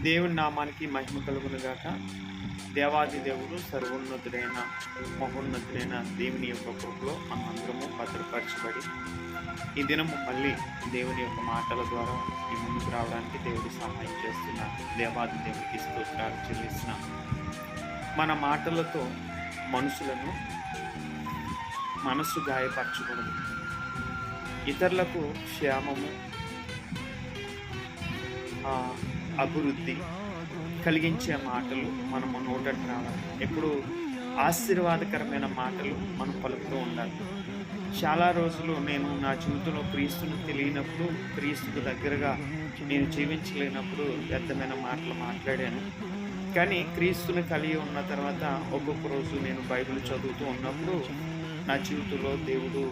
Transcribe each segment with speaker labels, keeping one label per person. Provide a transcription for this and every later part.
Speaker 1: దేవుని నామానికి మహిమ కలుగును గాక. దేవాది దేవుడు సర్వోన్నతుడైన మహోన్నతుడైన దేవుని యొక్క కృపలో మనందరము భద్రపరచబడి ఈ దినము మళ్ళీ దేవుని యొక్క మాటల ద్వారా ఈ ముందుకు రావడానికి దేవుడు సహాయం చేస్తున్నారు. దేవాది దేవుడికి స్తోత్రాలు చెల్లిస్తున్నాం. మన మాటలతో మనుషులను మనస్సు గాయపరచకూడదు. ఇతరులకు క్షేమము, అభివృద్ధి కలిగించే మాటలు మనము నోటంట రావాలి. ఎప్పుడు ఆశీర్వాదకరమైన మాటలు మనం పలుకుతూ ఉండాలి. చాలా రోజులు నేను నా జీవితంలో క్రీస్తును తెలియనప్పుడు, క్రీస్తుకు దగ్గరగా నేను జీవించలేనప్పుడు వ్యర్థమైన మాటలు మాట్లాడాను. కానీ క్రీస్తుని కలిగి ఉన్న తర్వాత ఒక్కొక్క రోజు నేను బైబిల్ చదువుతూ ఉన్నప్పుడు నా జీవితంలో దేవుడు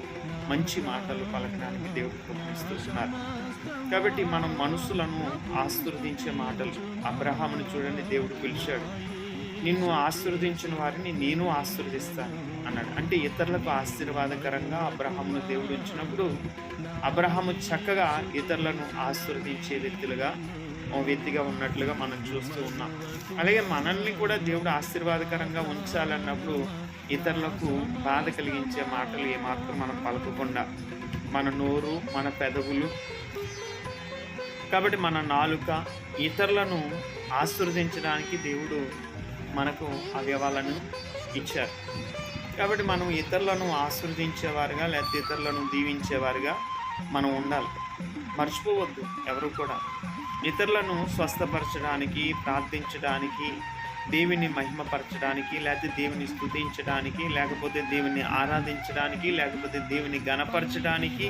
Speaker 1: మంచి మాటలు పలకడానికి దేవుడు ప్రయత్నిస్తున్నారు. కాబట్టి మనం మనుషులను ఆశీర్వదించే మాటలు, అబ్రహామును చూడండి, దేవుడు పిలిచాడు, నిన్ను ఆశీర్వదించిన వారిని నేను ఆశీర్వదిస్తాను అన్నాడు. అంటే ఇతరులకు ఆశీర్వాదకరంగా అబ్రహామును దేవుడు ఉంచినప్పుడు అబ్రహాము చక్కగా ఇతరులను ఆశీర్వదించే వ్యక్తిగా ఉన్నట్లుగా మనం చూస్తూ ఉన్నాం. అలాగే మనల్ని కూడా దేవుడు ఆశీర్వాదకరంగా ఉంచాలన్నప్పుడు ఇతరులకు బాధ కలిగించే మాటలు ఏమాత్రం మనం పలకకుండా, మన నోరు, మన పెదవులు, కాబట్టి మన నాలుక ఇతరులను ఆశీర్వదించడానికి దేవుడు మనకు అవయవాలను ఇచ్చారు. కాబట్టి మనం ఇతరులను ఆశీర్వదించేవారుగా లేకపోతే ఇతరులను దీవించేవారుగా మనం ఉండాలి. మర్చిపోవద్దు ఎవరు కూడా. ఇతరులను స్వస్థపరచడానికి, ప్రార్థించడానికి, దేవుని మహిమపరచడానికి, లేకపోతే దేవుని స్తుతించడానికి, లేకపోతే దేవుని ఆరాధించడానికి, లేకపోతే దేవుని గణపరచడానికి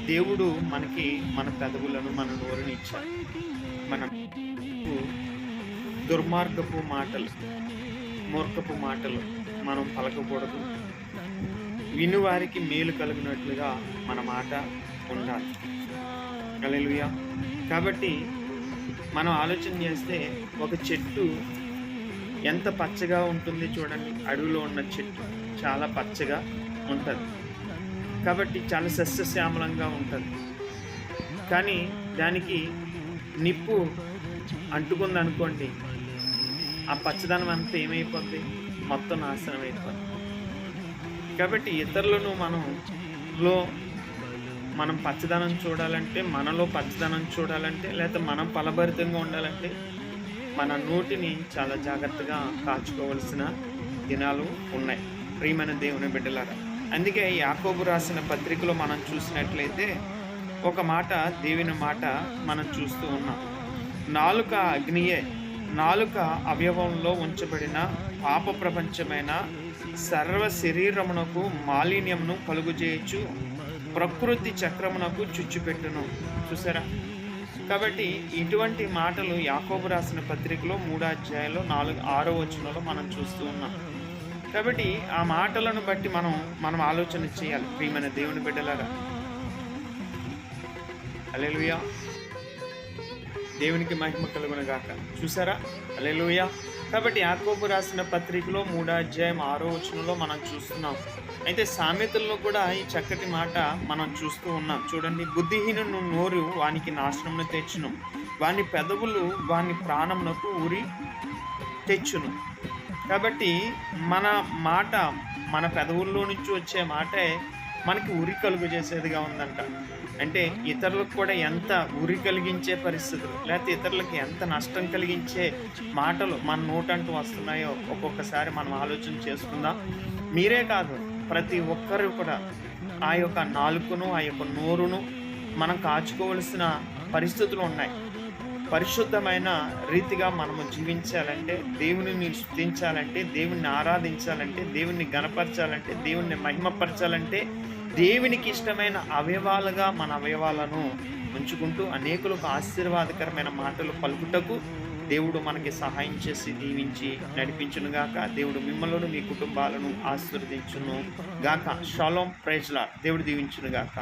Speaker 1: దేవుడు మనకి మన పెదవులను, మన నోరుని ఇచ్చారు. మనం దుర్మార్గపు మాటలు, మూర్ఖపు మాటలు మనం పలకకూడదు. వినువారికి మేలు కలిగినట్లుగా మన మాట ఉండాలి. హల్లెలూయా. కాబట్టి మనం ఆలోచన చేస్తే ఒక చెట్టు ఎంత పచ్చగా ఉంటుంది చూడండి. అడవిలో ఉన్న చెట్టు చాలా పచ్చగా ఉంటుంది, కాబట్టి చాలా సస్యశ్యామలంగా ఉంటుంది. కానీ దానికి నిప్పు అంటుకుంది అనుకోండి, ఆ పచ్చదనం అంతా ఏమైపోద్ది? మొత్తం నాశనం అయిపోద్ది. కాబట్టి ఇతరులను మనం పచ్చదనం చూడాలంటే, మనలో పచ్చదనం చూడాలంటే, లేకపోతే మనం ఫలభరితంగా ఉండాలంటే మన నోటిని చాలా జాగ్రత్తగా కాచుకోవలసిన దినాలు ఉన్నాయి. ప్రియమైన దేవుని బిడ్డలారా, అందుకే యాకోబు రాసిన పత్రికలో మనం చూసినట్లయితే ఒక మాట, దేవుని మాట మనం చూస్తూ ఉన్నాం. నాలుక అగ్నియే, నాలుక అవయవంలో ఉంచబడిన పాప ప్రపంచమైన సర్వ శరీరమునకు మాలిన్యమును కలుగుచేయచ్చు, ప్రకృతి చక్రమునకు చుచ్చుపెట్టును. చూసారా? కాబట్టి ఇటువంటి మాటలు యాకోబు రాసిన పత్రికలో 3వ అధ్యాయంలో 6వ వచనంలో మనం చూస్తూ ఉన్నాం. కాబట్టి ఆ మాటలను బట్టి మనం ఆలోచన చేయాలి. ప్రియమైన దేవుని బిడ్డలారా, హల్లెలూయా, దేవునికి మహిమ కలుగును గాక. చూసారా? హల్లెలూయా. కాబట్టి యాకోబు రాసిన పత్రికలో 3వ అధ్యాయం 6వ వచనంలో మనం చూస్తున్నాం. అయితే సామెతల్లో కూడా ఈ చక్కటి మాట మనం చూస్తూ ఉన్నాం. చూడండి, బుద్ధిహీనుని నోరు వానికి నాశనమును తెచ్చును, వాని పెదవులు వాని ప్రాణమునకు ఉరి తెచ్చును. కాబట్టి మన మాట, మన పెదవుల్లో నుంచి వచ్చే మాటే మనకి ఉరి కలుగు చేసేదిగా ఉందంట. అంటే ఇతరులకు కూడా ఎంత ఉరి కలిగించే పరిస్థితులు, లేకపోతే ఇతరులకు ఎంత నష్టం కలిగించే మాటలు మన నోటంటూ వస్తున్నాయో ఒక్కొక్కసారి మనం ఆలోచన చేసుకుందాం. మీరే కాదు, ప్రతి ఒక్కరు కూడా ఆ యొక్క నాలుకను, ఆ యొక్క నోరును మనం కాచుకోవలసిన పరిస్థితులు ఉన్నాయి. పరిశుద్ధమైన రీతిగా మనము జీవించాలంటే, దేవుని స్తుతించాలంటే, దేవుణ్ణి ఆరాధించాలంటే, దేవుణ్ణి గణపరచాలంటే, దేవుణ్ణి మహిమపరచాలంటే, దేవునికి ఇష్టమైన అవయవాలుగా మన అవయవాలను ఉంచుకుంటూ అనేకులకు ఆశీర్వాదకరమైన మాటలు పలుకుటకు దేవుడు మనకి సహాయం చేసి దీవించి నడిపించునుగాక. దేవుడు మిమ్మల్ని, మీ కుటుంబాలను ఆశీర్వదించును గాక. Shalom, praise lord. దేవుడు దీవించునుగాక.